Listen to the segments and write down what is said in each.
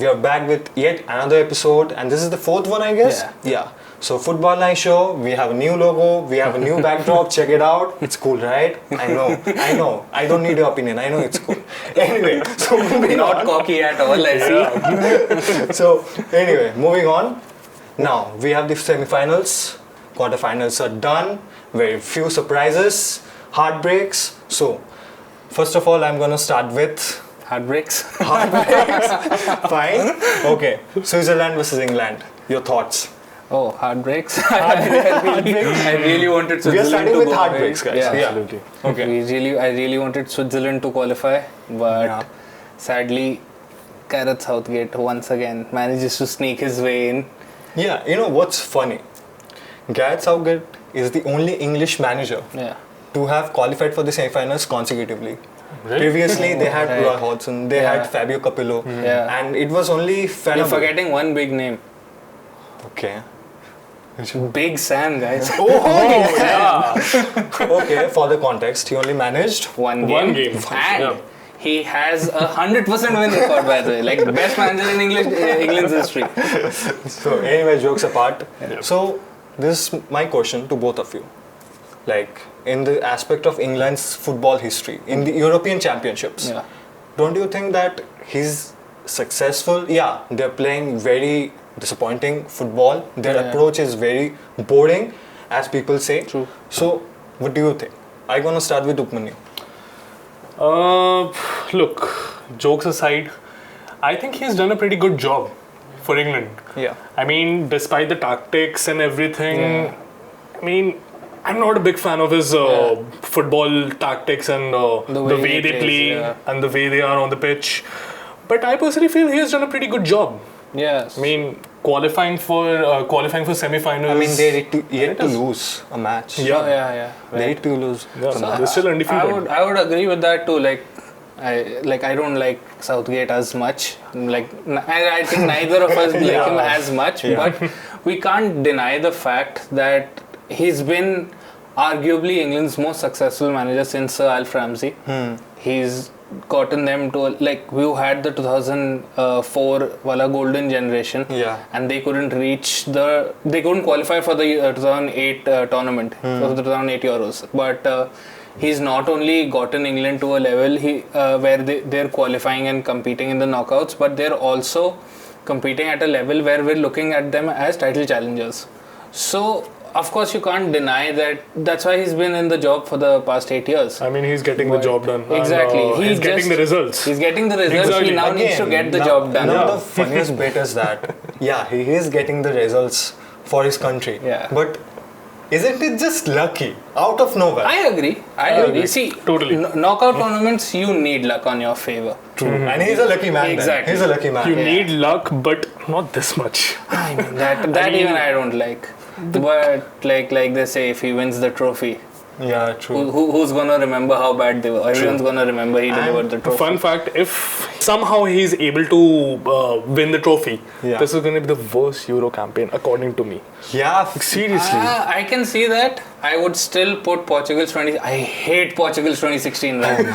we are back with yet another episode, and this is the fourth one, I guess. Yeah. So Football9 Show, we have a new logo, we have a new backdrop. Check it out. It's cool, right? I know. I don't need your opinion. I know it's cool. Anyway, so moving Not on. cocky at all, I see. So anyway, moving on. Now we have the semifinals. Quarterfinals are done. Very few surprises, heartbreaks. So first of all, I'm gonna start with Heartbreaks. fine. Okay. Switzerland versus England. Your thoughts? Oh, heartbreaks. I really wanted Switzerland We are starting to with go heartbreaks, ahead. guys. Yeah. Absolutely. Okay. I really wanted Switzerland to qualify, but sadly, Gareth Southgate once again manages to sneak his way in. Yeah, you know what's funny? Gareth Southgate is the only English manager to have qualified for the semi-finals consecutively. Really? Previously, they had Roy Hodgson, they had Fabio Capello, and it was only Fenner. You're forgetting one big name. Okay. Big Sam, guys. Okay, for the context, he only managed one game. And he has 100% win record, by the way. Like, best manager in England's history. So, anyway, jokes apart. So, this is my question to both of you. Like, in the aspect of England's football history, in the European Championships, don't you think that he's successful? Yeah, they're playing very disappointing football. Their approach is very boring, as people say. True. So, what do you think? I'm gonna start with Upmanyu. Look, jokes aside, I think he's done a pretty good job for England. Yeah. I mean, despite the tactics and everything, I mean, I'm not a big fan of his football tactics and the way they play and the way they are on the pitch. But I personally feel he has done a pretty good job. Yes. I mean, qualifying for semi-finals. I mean, they're yet to lose a match. Yeah. They're yet to lose. Yeah, so they're still undefeated. I would agree with that too. I don't like Southgate as much. I think neither of us like him as much. But we can't deny the fact that he's been arguably England's most successful manager since Sir Alf Ramsey. He's gotten them to we had the 2004 wala golden generation, and they couldn't qualify for the 2008 tournament, for the 2008 Euros. But he's not only gotten England to a level where they're qualifying and competing in the knockouts, but they're also competing at a level where we're looking at them as title challengers. So of course, you can't deny that. That's why he's been in the job for the past 8 years. I mean, he's getting the job done. Exactly. And, he's getting the results. He's getting the results. Exactly. He now needs to get the job done. Now the funniest bit is that, he is getting the results for his country. Yeah. But isn't it just lucky? Out of nowhere. I agree. See, totally. Knockout tournaments, you need luck on your favor. True. And he's a lucky man. Exactly. He's a lucky man. You need luck, but not this much. I mean, that even I don't like. But like they say, if he wins the trophy, yeah, true. Who's gonna remember how bad they were? Everyone's gonna remember he delivered the trophy. Fun fact: if somehow he's able to win the trophy, this is gonna be the worst Euro campaign, according to me. Yeah, seriously. I can see that. I would still put Portugal's 20. I hate Portugal's 2016 run.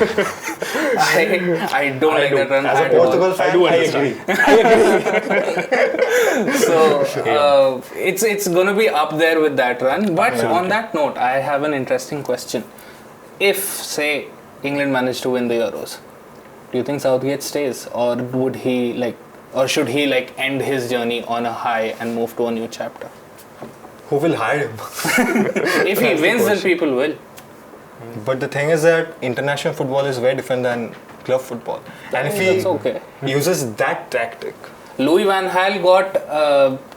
I don't like that run. As a Portugal fan, I agree. So it's gonna be up there with that run. But on that note, I have an interesting question. If, say, England managed to win the Euros, do you think Southgate stays, or would he or should he end his journey on a high and move to a new chapter? Who will hire him? If he wins, then people will. But the thing is that international football is very different than club football. And if he uses that tactic. Louis van Gaal got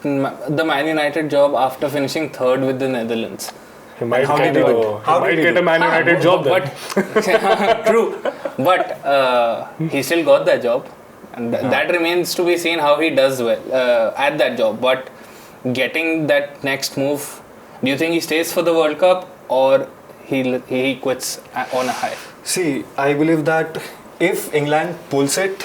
the Man United job after finishing third with the Netherlands. He might get a Man United job then. True. But he still got that job. And that remains to be seen how he does well at that job. But getting that next move, do you think he stays for the World Cup, or he quits on a high? See, I believe that if England pulls it,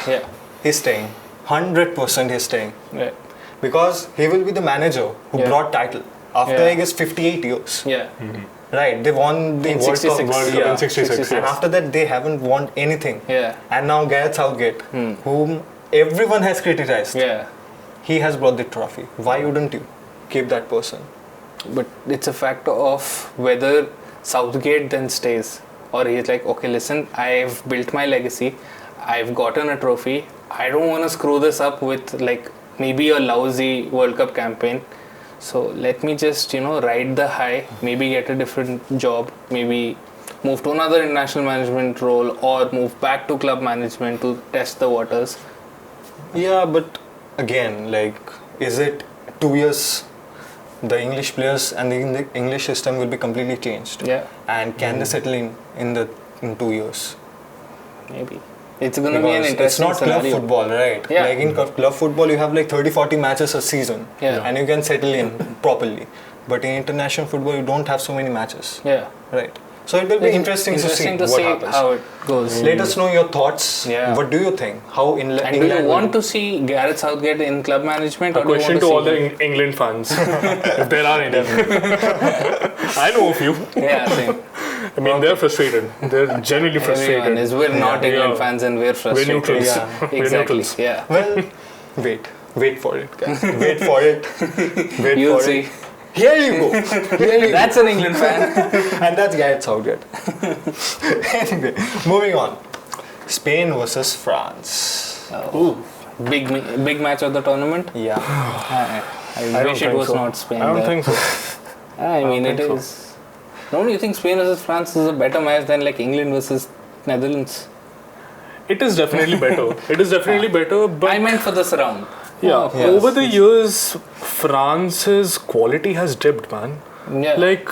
he's staying. 100% he's staying. Right. Because he will be the manager who brought title after I guess 58 years. Yeah. Mm-hmm. Right, they won the World Cup in 66. And after that they haven't won anything. Yeah. And now Gareth Southgate, whom everyone has criticized. Yeah. He has brought the trophy. Why wouldn't you keep that person? But it's a factor of whether Southgate then stays, or he's like, okay, listen, I've built my legacy, I've gotten a trophy, I don't want to screw this up with like maybe a lousy World Cup campaign. So let me just, ride the high, maybe get a different job, maybe move to another international management role, or move back to club management to test the waters. Yeah, but again, like, is it 2 years? The English players and the English system will be completely changed. Yeah. And can they settle in 2 years? Maybe. It's going to be an interesting It's not scenario. club football, right? Yeah. Like in club football, you have like 30-40 matches a season. Yeah. And you can settle in properly. But in international football, you don't have so many matches. Yeah. Right. So it will be interesting to see what happens. How it goes. Let us know your thoughts. Yeah. What do you think? How England? And do you want to see Gareth Southgate in club management? A or do you question want to all see the England fans, if there are any. I know a few. Yeah, same. I mean, they're frustrated. They're genuinely frustrated. Everyone is. We're not England fans and we're frustrated. We're neutrals. Yeah, We're exactly. neutrals. Yeah. Well, wait for it, guys. Wait for it. Wait You'll for see. it. Here you go. Here you That's an England fan. And that's Gareth Southgate. Anyway, moving on. Spain versus France. Big match of the tournament. Yeah. I wish it was not Spain. I don't think so. I mean, it think so. is. Don't you think Spain versus France is a better match than like England versus Netherlands? It is definitely better. It is definitely better, but I meant for this round. yeah, Yes. over the years, France's quality has dipped, man. Yeah. Like,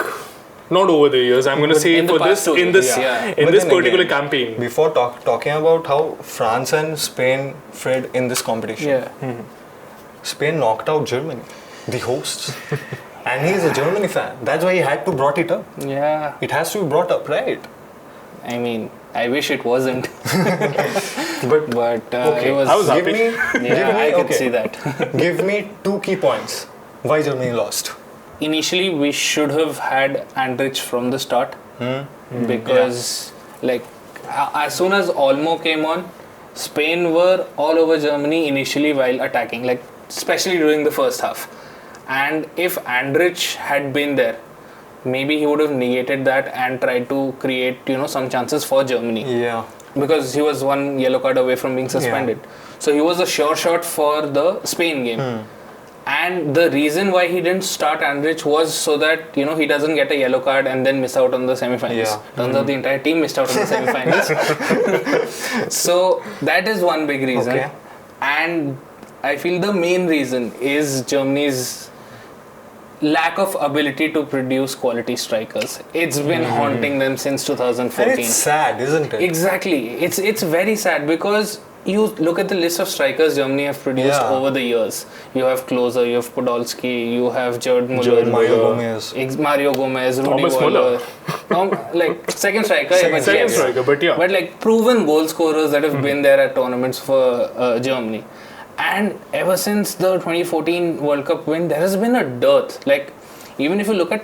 not over the years. I'm going to But say in the for past this too, in this yeah. in But this then particular again, campaign. Before talking about how France and Spain fared in this competition, Yeah. Spain knocked out Germany, the hosts. And he is a Germany fan. That's why he had to brought it up. Yeah. It has to be brought up, right? I mean, I wish it wasn't. But But okay, it was. I was give happy. me, Yeah, I could okay. see that. Give me 2 key points. Why Germany lost? Initially, we should have had Andrich from the start because, like, as soon as Olmo came on, Spain were all over Germany initially while attacking, like, especially during the first half. And if Andrich had been there, maybe he would have negated that and tried to create, some chances for Germany. Yeah. Because he was 1 yellow card away from being suspended. So he was a sure shot for the Spain game. And the reason why he didn't start Andrich was so that, he doesn't get a yellow card and then miss out on the semifinals. Yeah. Turns out the entire team missed out on the semifinals. So that is one big reason. Okay. And I feel the main reason is Germany's lack of ability to produce quality strikers. It's been haunting them since 2014. And it's sad, isn't it? Exactly. It's very sad because you look at the list of strikers Germany have produced over the years. You have Klose, you have Podolski, you have Gerd Müller, Mario Gomez, Rudy Thomas Waller. Like second striker. Second striker, but yeah. But like proven goal scorers that have been there at tournaments for Germany. And ever since the 2014 World Cup win, there has been a dearth. Like, even if you look at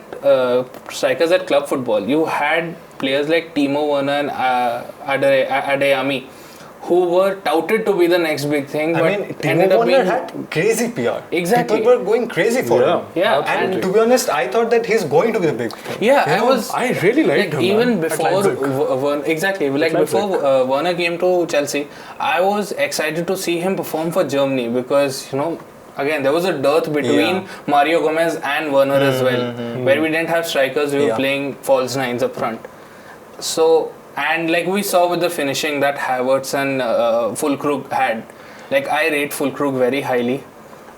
strikers at club football, you had players like Timo Werner and Adeyemi, who were touted to be the next big thing, but ended Timo up Werner being... had crazy PR. Exactly. People were going crazy for him. Yeah, And to be honest, I thought that he's going to be the big thing. Yeah, I really liked him. even man, at before Leipzig. before Werner came to Chelsea, I was excited to see him perform for Germany because again there was a dearth between Mario Gomez and Werner as well, where we didn't have strikers, we were playing false nines up front. So, and like we saw with the finishing that Havertz and Füllkrug had, like I rate Füllkrug very highly,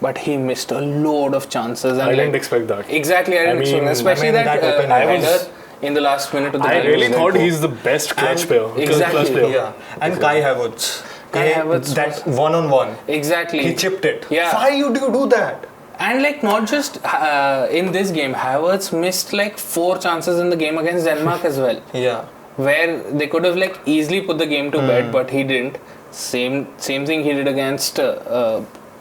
but he missed a load of chances. And I didn't expect that. Exactly, I didn't expect that. Especially that header in the last minute of the game. I really thought he's the best clutch player. Exactly. Clutch player. Yeah. And Kai Havertz. That was- one-on-one. Exactly. He chipped it. Yeah. Why do you do that? And like not just in this game, Havertz missed like 4 chances in the game against Denmark as well, Yeah. where they could have like easily put the game to bed, but he didn't. Same thing he did against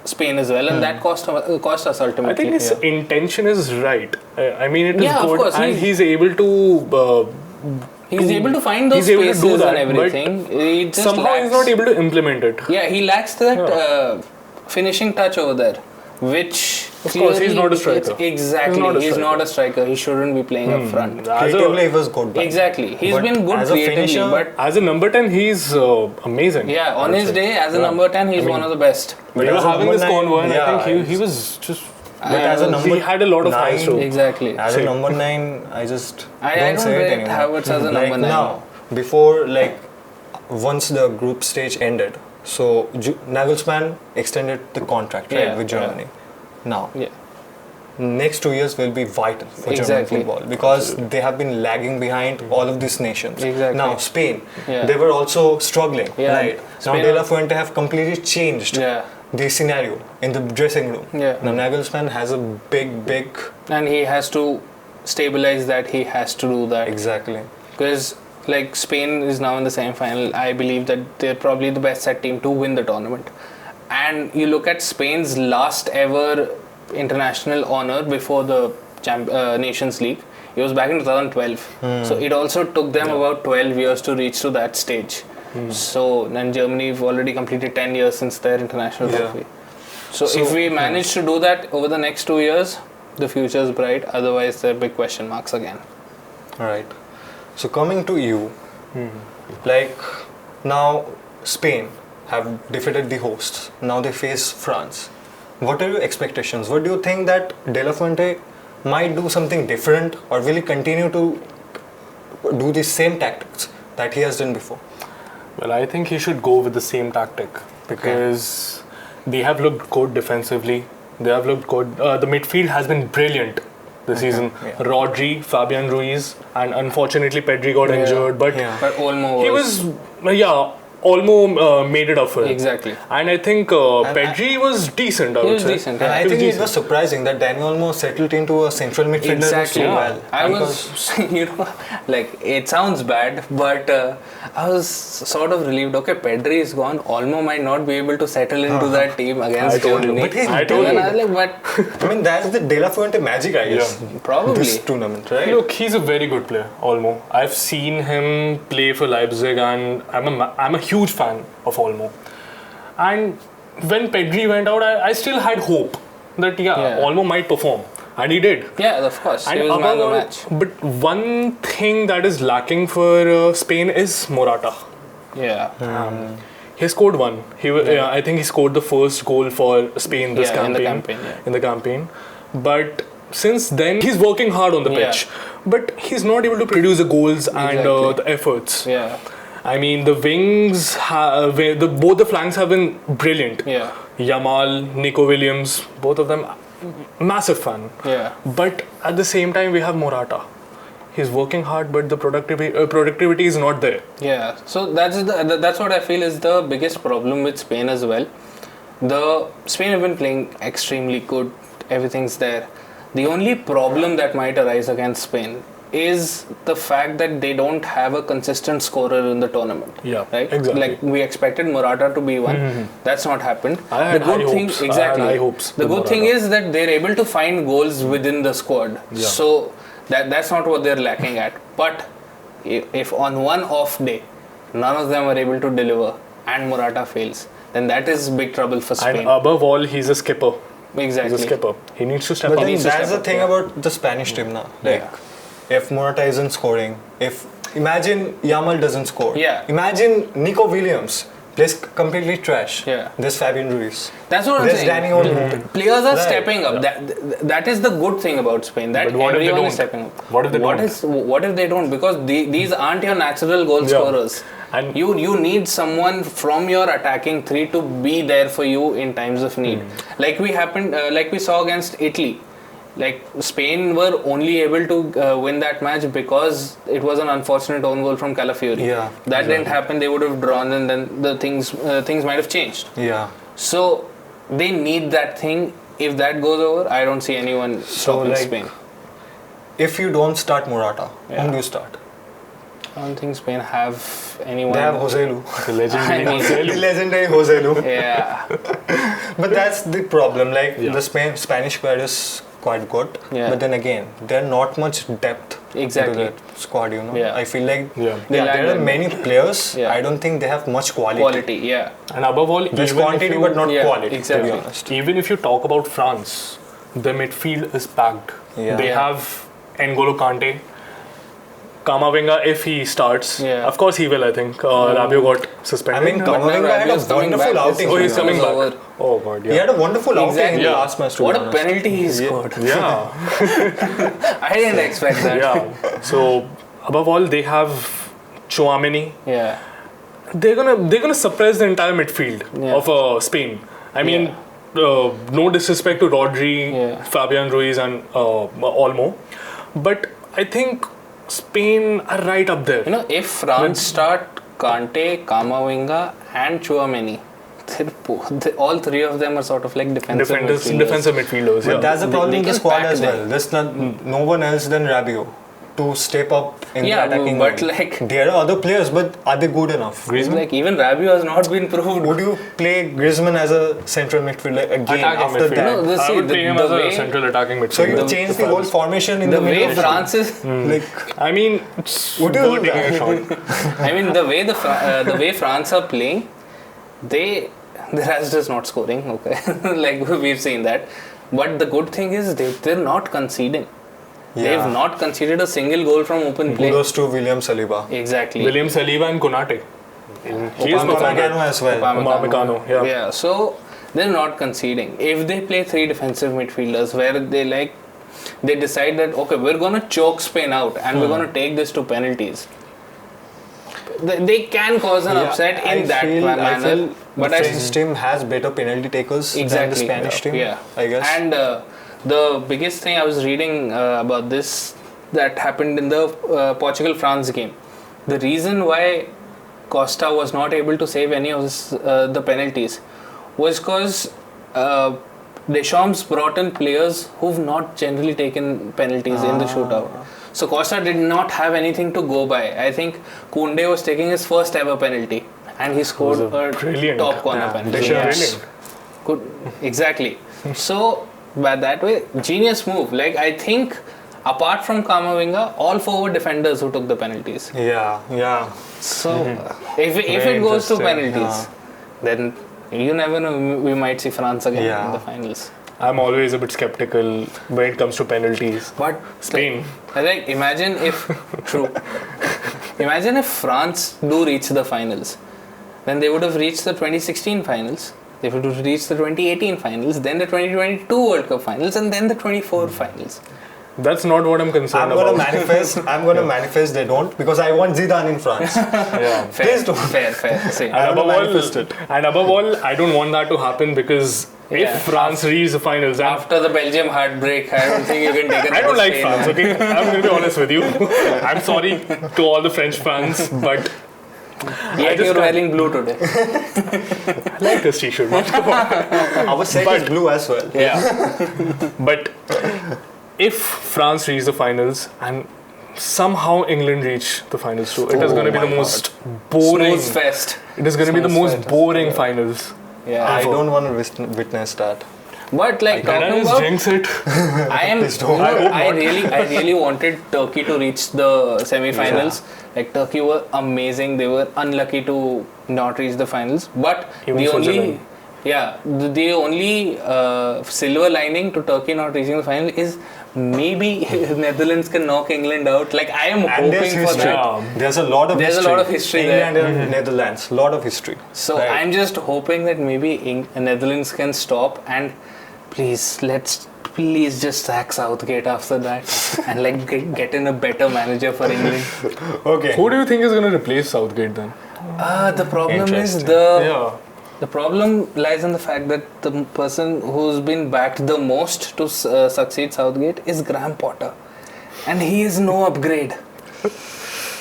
Spain as well, and that cost us ultimately. I think his intention is right. I mean, it is Yeah, of good, course, and he's able to He's able to find those spaces and everything. He just somehow he's not able to implement it. Yeah, he lacks that finishing touch over there, which of course he's not a striker. Exactly, he's not a striker. He shouldn't be playing up front. Creatively, he was good. Exactly, he's been good creatively, but as a number 10, he's amazing. Yeah, on his day as a number 10, he's one of the best. We were having this convo, and I think he was just. But as a number, he had a lot of highs too. Exactly. As a number 9, I just don't say it anymore. Havertz as a number 9. Now, before once the group stage ended, so Nagelsmann extended the contract with Germany. Now, next 2 years will be vital for German football because they have been lagging behind all of these nations. Exactly. Now, Spain, they were also struggling. Right. Now, De La Fuente have completely changed. The scenario in the dressing room. Now Nagelsmann has a big and he has to stabilize that. He has to do that exactly because Spain is now in the semi-final. I believe that they're probably the best set team to win the tournament. And you look at Spain's last ever international honor before the Nations League. It was back in 2012. So it also took them about 12 years to reach to that stage. So, and Germany have already completed 10 years since their international trophy. So if we manage to do that over the next 2 years, the future is bright. Otherwise, there are big question marks again. Alright. So coming to you, now Spain have defeated the hosts. Now they face France. What are your expectations? What do you think that De La Fuente might do something different, or will he continue to do the same tactics that he has done before? Well, I think he should go with the same tactic because they have looked good defensively. They have looked good. The midfield has been brilliant this season. Rodri, Fabian Ruiz, and unfortunately Pedri got injured. But Olmo he was Olmo made it up for him. Exactly. And I think Pedri was decent, I would say. Decent, and I think it was surprising that Dani Olmo settled into a central midfielder so well. I was, it sounds bad, but I was sort of relieved. Okay, Pedri is gone. Olmo might not be able to settle into that team against Germany. I told you. I mean, that's the De La Fuente magic, I guess. Probably. This tournament, right? Look, he's a very good player, Olmo. I've seen him play for Leipzig, and I'm a huge fan of Olmo. And when Pedri went out, I still had hope that Olmo might perform, and he did. Yeah, of course. And he was man of the match. But one thing that is lacking for Spain is Morata. Yeah. He scored one. I think he scored the first goal for Spain this campaign. In the campaign. But since then, he's working hard on the pitch. But he's not able to produce the goals and the efforts. Yeah. I mean, the wings, both the flanks have been brilliant. Yeah. Yamal, Nico Williams, both of them, massive fan. Yeah. But at the same time, we have Morata. He's working hard, but the productivity is not there. Yeah. So that's what I feel is the biggest problem with Spain as well. Spain have been playing extremely good. Everything's there. The only problem that might arise against Spain is the fact that they don't have a consistent scorer in the tournament. Yeah, right. Exactly. Like we expected Morata to be one. That's not happened. I had high hopes. Exactly. The good thing is that they're able to find goals within the squad. Yeah. So that's not what they're lacking at. But if on one off day, none of them are able to deliver and Morata fails, then that is big trouble for Spain. And above all, he's a skipper. Exactly. He's a skipper. He needs to step up. But then that's the thing about the Spanish team now. If Morata isn't scoring, imagine Yamal doesn't score. Yeah. Imagine Nico Williams plays completely trash. Yeah. There's Fabian Ruiz. That's what I'm saying. There's Dani Olmo. Players are stepping up. That is the good thing about Spain. That everyone is stepping up. What if they don't? What if they don't? Because these aren't your natural goal scorers. And you need someone from your attacking three to be there for you in times of need. Like we saw against Italy. Like Spain were only able to win that match because it was an unfortunate own goal from Calafiori. Yeah, that didn't happen. They would have drawn, and then the things might have changed. Yeah. So they need that thing. If that goes over, I don't see anyone stopping Spain. If you don't start Morata, whom do you start? I don't think Spain have anyone. They have Joselu. The legendary Joselu. Yeah. But that's the problem. The Spanish squad is quite good. Yeah. But then again, there's not much depth Exactly. into that squad, you know. Yeah. I feel like They lack there are that. many players. Yeah. I don't think they have much quality. Quality, yeah. And above all, There's even if quantity you- but not Yeah, quality, exactly. to be honest. Even if you talk about France, the midfield is packed. Yeah. They Yeah. have N'Golo Kante, Kamavinga if he starts. Yeah. Of course he will, I think. Rabiot got suspended. I mean, But now Kamavinga had a Rabiot's coming wonderful back. outing. Oh, he's to be coming honest. back. over. Oh god, He yeah. had a wonderful outing in Exactly. the last match, to What be a honest. penalty he scored. Yeah. I didn't expect that. Yeah. So above all, they have Chouameni. Yeah. They're gonna suppress the entire midfield Yeah. of Spain. I mean, no disrespect to Rodri, Yeah. Fabian Ruiz, and Olmo, but I think Spain are right up there. You know, if France start Kante, Kamavinga, and Chouameni, all three of them are sort of like defensive midfielders. Defensive midfielders. But Yeah. that's the problem They in the can squad pack as them. well. There's no one else than Rabiot to step up in Yeah, the attacking but line. like- there are other players, but are they good enough? Like even Rabiot has not been proved. Would you play Griezmann as a central midfielder again Attacking after midfielder. that? No, I would play him the as a way- central attacking midfielder. So you change the whole formation in The the middle way of the France is, like I mean, it's Would you do taking a that? shot. I mean, the way France are playing, the rest is not scoring. Okay, like we've seen that. But the good thing is they're not conceding. They've not conceded a single goal from open play. kudos to William Saliba. Exactly. William Saliba and Konate. He is Upamecano as well. Upamecano, yeah. Yeah, so they're not conceding. If they play three defensive midfielders where they decide that okay, we're gonna choke Spain out and we're gonna take this to penalties. They can cause an upset in that manner. But But the French team has better penalty takers than the Spanish team. Yeah, I guess. And the biggest thing I was reading about this that happened in the Portugal-France game. The reason why Costa was not able to save any of the penalties was because Deschamps brought in players who've not generally taken penalties in the shootout. So Costa did not have anything to go by. I think Koundé was taking his first ever penalty and he scored a top corner penalty. Brilliant. Good, exactly. So by that way, genius move. Like I think, apart from Kamavinga, all four were defenders who took the penalties. Yeah. So if it goes to penalties, then you never know. We might see France again in the finals. I'm always a bit skeptical when it comes to penalties. But Spain. Like imagine if imagine if France do reach the finals, then they would have reached the 2016 finals. They would have reached the 2018 finals, then the 2022 World Cup finals, and then the 24 finals. That's not what I'm concerned I'm gonna about. manifest they don't because I want Zidane in France. Yeah. Please don't. Fair. See. And above all, I don't want that to happen because Yeah. if France reaches the finals, and After the Belgium heartbreak, I don't think you can take it. I don't like France, okay? I'm going to be honest with you. I'm sorry to all the French fans, but Yet you're wearing blue today. I like this t-shirt. Man. Come on. Our set is blue as well. Yeah. But if France reach the finals and somehow England reach the finals too, it is going to be the most boring. Snooze fest. It is going to be the Snooze most fest. boring finals. Yeah. I don't want to witness that. But like Can I talking just about, jinx it? I am. Please don't. I really wanted Turkey to reach the semi-finals. Like Turkey were amazing. They were unlucky to not reach the finals. But Even Switzerland. the only silver lining to Turkey not reaching the final is maybe Netherlands can knock England out. Like I am And there's hoping for history. that. There's a lot of There's a history. lot of history England there. and Netherlands. Lot of history. So Right. I'm just hoping that maybe Netherlands can stop and please just sack Southgate after that and like get in a better manager for England. Okay. Who do you think is going to replace Southgate then? The problem is Interesting. the problem lies in the fact that the person who's been backed the most to succeed Southgate is Graham Potter, and he is no upgrade.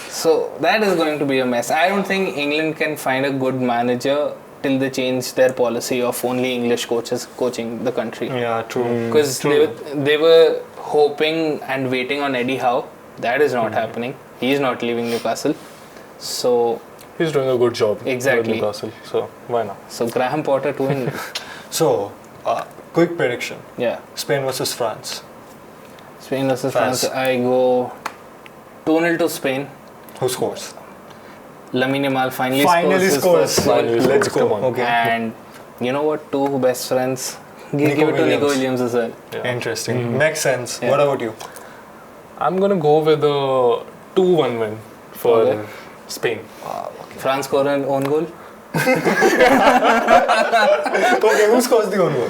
So that is going to be a mess. I don't think England can find a good manager till they change their policy of only English coaches coaching the country. Yeah, true. Because they were hoping and waiting on Eddie Howe. That is not happening. He is not leaving Newcastle. So He's doing a good job Exactly. with Newcastle, so why not? So Graham Potter to England. So, quick prediction. Yeah. Spain versus France. Spain versus France. France. I go 2-0 to Spain. Who scores? Lamine Yamal finally Scores. his first goal. Let's go. Okay. And you know what? Two best friends. Give it to Nico Williams as well. Yeah. Interesting. Makes sense. What about you? I'm gonna go with a 2-1 win for Spain. France score an own goal. Okay, who scores the own goal?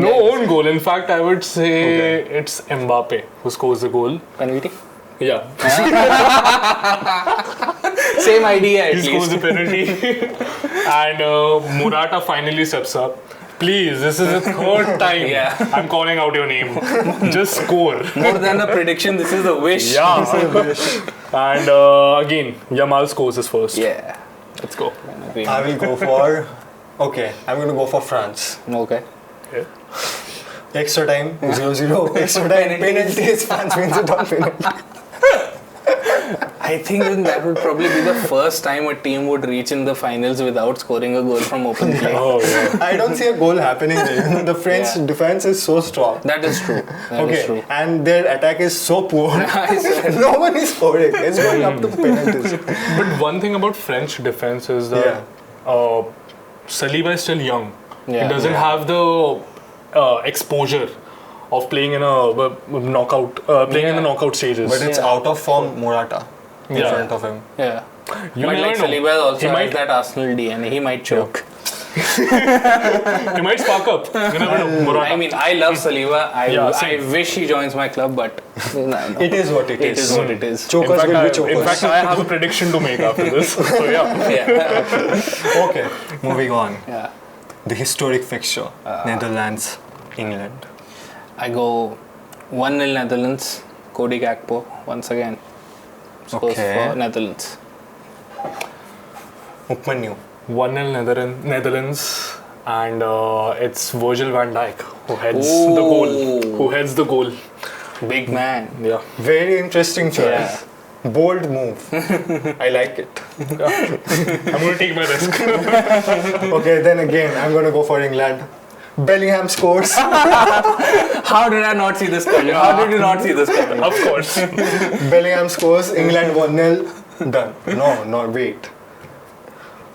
No own goal. In fact, I would say it's Mbappe who scores the goal. Penalty. Yeah. Same idea at least. He scores the penalty. And Morata finally steps up. Please, this is the third time I'm calling out your name. Just score. More than a prediction, this is a wish. Yeah. And again, Yamal scores his first. Yeah. Let's go. I will go for... Okay, I'm going to go for France. Okay. Extra time, 0-0. Extra time, penalties. France wins it on penalty. I think that would probably be the first time a team would reach in the finals without scoring a goal from open play. I don't see a goal happening there. The French defense is so strong. That is true. That is true. And their attack is so poor. No one is scoring. It's going up to penalties. But one thing about French defense is that Saliba is still young. He doesn't have the exposure of playing in a knockout, in the knockout stages. But it's out of form Morata in front of him. Yeah. You But like Saliba also has that Arsenal DNA. He might choke. He might spark up. You never know. Morata. I mean, I love Saliba. I wish he joins my club, but no. It is what it is. It is what it is. Chokers will be chokers. In fact, I have a prediction to make after this. So Okay, moving on. Yeah. The historic fixture, Netherlands, England. I go 1-0 Netherlands. Cody Gakpo once again scores for Netherlands. Upmanyu. 1-0 Netherlands, and it's Virgil van Dijk who heads the goal. Who heads the goal? Big man. Yeah. Very interesting choice. Yeah. Bold move. I like it. I'm going to take my risk. Okay, then again, I'm going to go for England. Bellingham scores. How did I not see this coming? How did you not see this coming? Of course. Bellingham scores. England 1-0. Done. No, wait.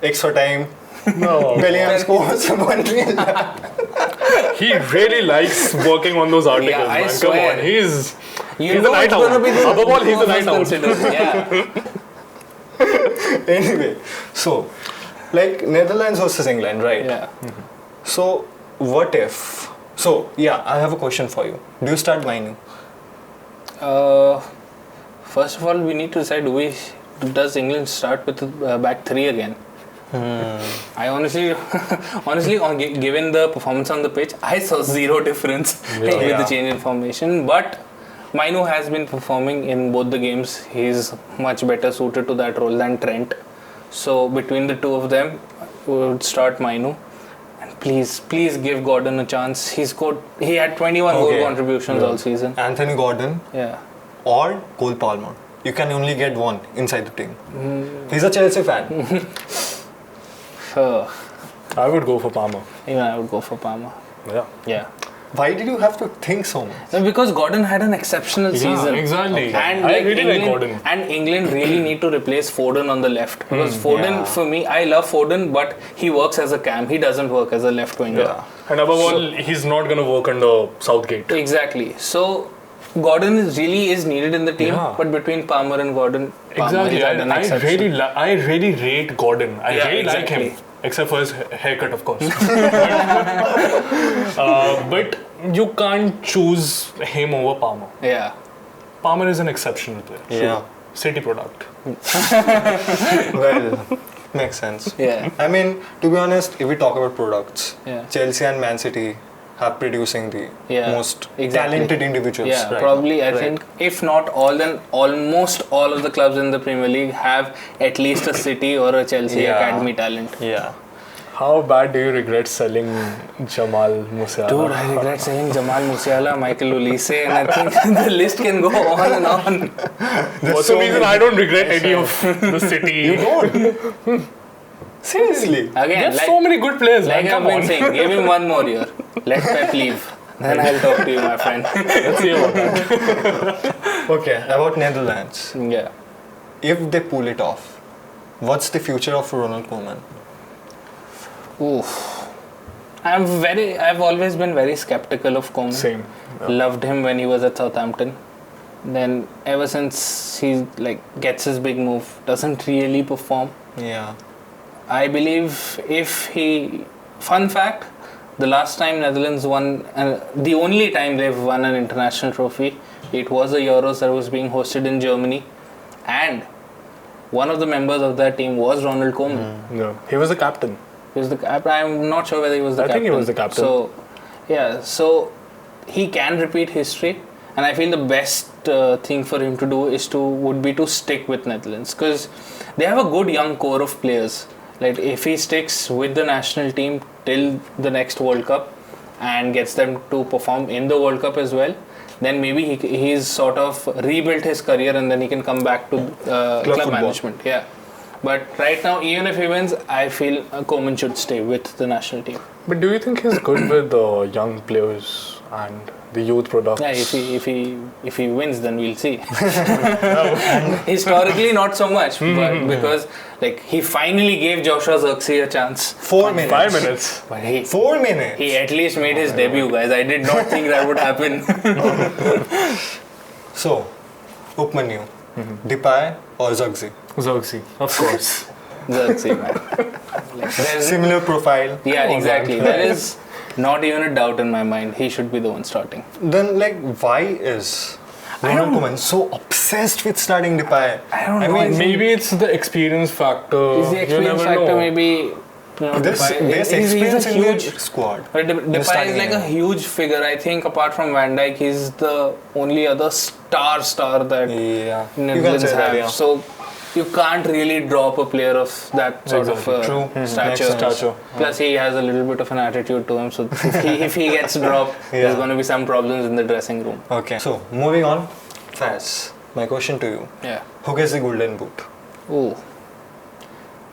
Extra time. No. Bellingham scores 1-0. He really likes working on those articles, Yeah, I man. swear. Come on. He's You a know night it's owl. gonna be the Above all, he's a night owl. Yeah. Anyway, so, like Netherlands versus England, right? Yeah. So, what if... So, I have a question for you. Do you start Mainu? First of all, we need to decide, does England start with the back three again? I honestly, given the performance on the pitch, I saw zero difference with the change in formation. But Mainu has been performing in both the games. He's much better suited to that role than Trent. So between the two of them, we would start Mainu. And please give Gordon a chance. He had 21 goal contributions all season. Anthony Gordon or Cole Palmer. You can only get one inside the team. He's a Chelsea fan. I would go for Palmer. Even I would go for Palmer. Yeah. Why did you have to think so much? Because Gordon had an exceptional season. Exactly. And I really like Gordon. And England really need to replace Foden on the left. Because Foden, for me, I love Foden, but he works as a cam. He doesn't work as a left winger. Yeah. And above all, he's not going to work under Southgate. Exactly. So, Gordon really is needed in the team, but between Palmer and Gordon, Palmer Exactly. had an exception. I really rate Gordon. I really like him. Except for his haircut, of course. But you can't choose him over Palmer. Yeah. Palmer is an exceptional player. Yeah. City product. Well, makes sense. Yeah. I mean, to be honest, if we talk about products, Yeah. Chelsea and Man City are producing the most exactly. talented individuals. Yeah, right probably now. I think if not all, then almost all of the clubs in the Premier League have at least a City or a Chelsea academy talent. Yeah. How bad do you regret selling Jamal Musiala? Dude, I regret selling Jamal Musiala, Michael Olise, and I think the list can go on and on. For some reason, I don't regret any of the City. You don't? Seriously? Again, There's so many good players. Like man. I've been saying, give him one more year. Let Pep leave. Then I'll talk to you, my friend. Let's see about that. Okay, about Netherlands. Yeah. If they pull it off, what's the future of Ronald Koeman? Oof. I've always been very skeptical of Koeman. Same. Yeah. Loved him when he was at Southampton. Then ever since he gets his big move, doesn't really perform. Yeah. I believe fun fact, the last time Netherlands won, the only time they've won an international trophy, it was the Euros that was being hosted in Germany, and one of the members of that team was Ronald Koeman. Yeah. He was the captain. He was the captain. I'm not sure whether he was the captain. I think he was the captain. So, yeah, so he can repeat history, and I feel the best thing for him to do would be to stick with Netherlands, because they have a good young core of players. Like if he sticks with the national team till the next World Cup and gets them to perform in the World Cup as well, then maybe he's sort of rebuilt his career and then he can come back to club management. Yeah. But right now, even if he wins, I feel Koeman should stay with the national team. But do you think he's good with young players and the youth products? Yeah, if he wins, then we'll see. And historically, not so much, but because he finally gave Joshua Zirkzee a chance. 4 minutes. 5 minutes. But 4 minutes. He at least made his debut, guys. I did not think that would happen. So, Upmanyu, Depay or Zirkzee? Zirkzee, of course. Zirkzee, man. Similar profile. Yeah, exactly. There is not even a doubt in my mind. He should be the one starting. Then, why is Ronald Koeman so obsessed with starting Depay? I don't know. Maybe it's the experience factor. Is the experience factor maybe? There's experience in the squad. But Depay is a huge figure. I think apart from Van Dijk, he's the only other star that Netherlands have. Yeah. So you can't really drop a player of that sort of stature. Plus he has a little bit of an attitude to him. So if he gets dropped, there's going to be some problems in the dressing room. Okay. So moving on, Faz, my question to you. Yeah. Who gets the golden boot? Oh.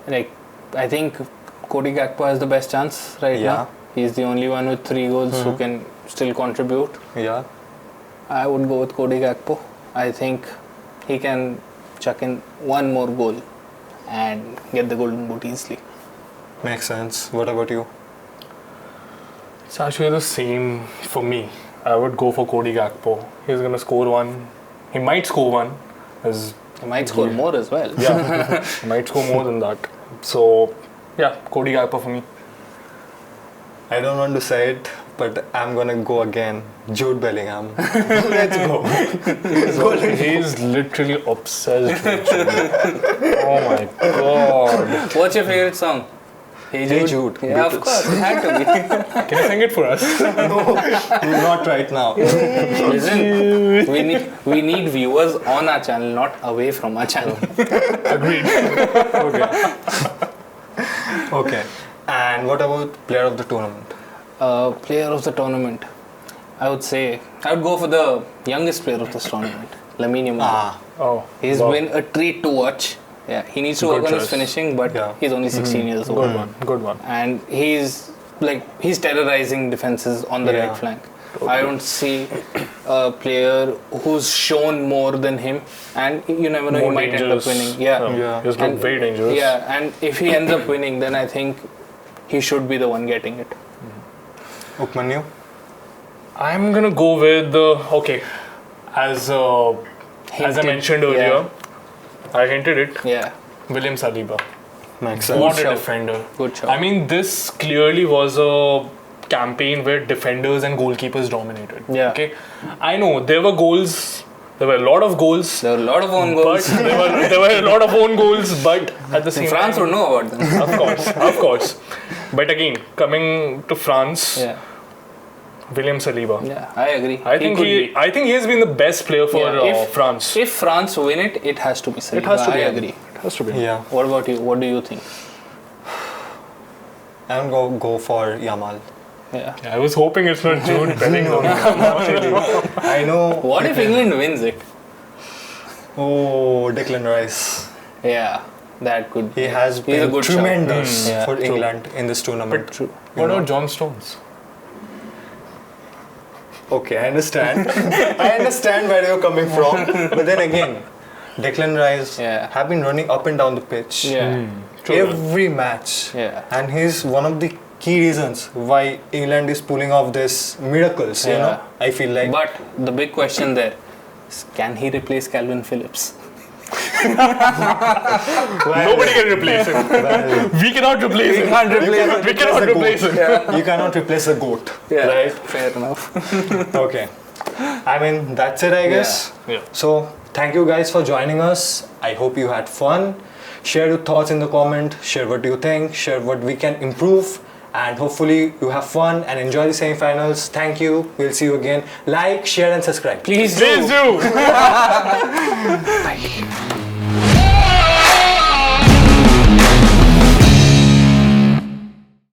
I think Cody Gakpo has the best chance right now. He's the only one with 3 goals who can still contribute. Yeah. I would go with Cody Gakpo. I think he can chuck in one more goal and get the golden boot easily. Makes sense. What about you? It's actually the same for me. I would go for Cody Gakpo. He's going to score one. He might score one. He might score more as well. Yeah, he might score more than that. So, yeah, Cody Gakpo for me. I don't want to say it, but I'm gonna go again. Jude Bellingham. Let's go. He's literally obsessed with Jude. Oh my god. What's your favorite song? Hey Jude. Yeah, of course. It had to be. Can you sing it for us? No, not right now. Listen, we need viewers on our channel, not away from our channel. Agreed. Okay. And what about player of the tournament? Player of the tournament. I would go for the youngest player of this tournament, Lamine Yamal. Oh, he's been a treat to watch. Yeah, he needs to work on his finishing, but he's only 16 years old. Good one. And he's terrorizing defenses on the right flank. I don't see a player who's shown more than him, and you never know, he might end up winning. Yeah. He's not very dangerous. Yeah, and if he ends up winning, then I think he should be the one getting it. Upmanyu? I'm gonna go with as I mentioned earlier, I hinted it. Yeah. William Saliba. Makes sense. What a defender. Good shot. I mean, this clearly was a campaign where defenders and goalkeepers dominated. Yeah. Okay. I know there were goals. There were a lot of goals. There were a lot of own goals. But there were a lot of own goals. But at the same time, France would know about them. Of course. But again, coming to France, William Saliba. Yeah, I agree. I think he has been the best player for France. If France win it, it has to be Saliba. It has to be. I agree. It has to be. Yeah. What about you? What do you think? I'm going to go for Yamal. Yeah. I was hoping it's not Jude Bellingham. I know. What if England wins it? Oh, Declan Rice. Yeah, that could. He has been tremendous for true. England in this tournament. But what about John Stones? Okay, I understand. I understand where you're coming from. But then again, Declan Rice have been running up and down the pitch every match. Yeah. And he's one of the key reasons why England is pulling off this miracles, you know, I feel like. But the big question there is, can he replace Calvin Phillips? Nobody can replace him. We cannot replace him. We cannot replace him. You cannot replace the GOAT. Yeah, right? fair enough. Okay. I mean, that's it, I guess. Yeah. So, thank you guys for joining us. I hope you had fun. Share your thoughts in the comment. Share what you think. Share what we can improve. And hopefully, you have fun and enjoy the semi-finals. Thank you. We'll see you again. Like, share, and subscribe. Please do. Please do. Bye.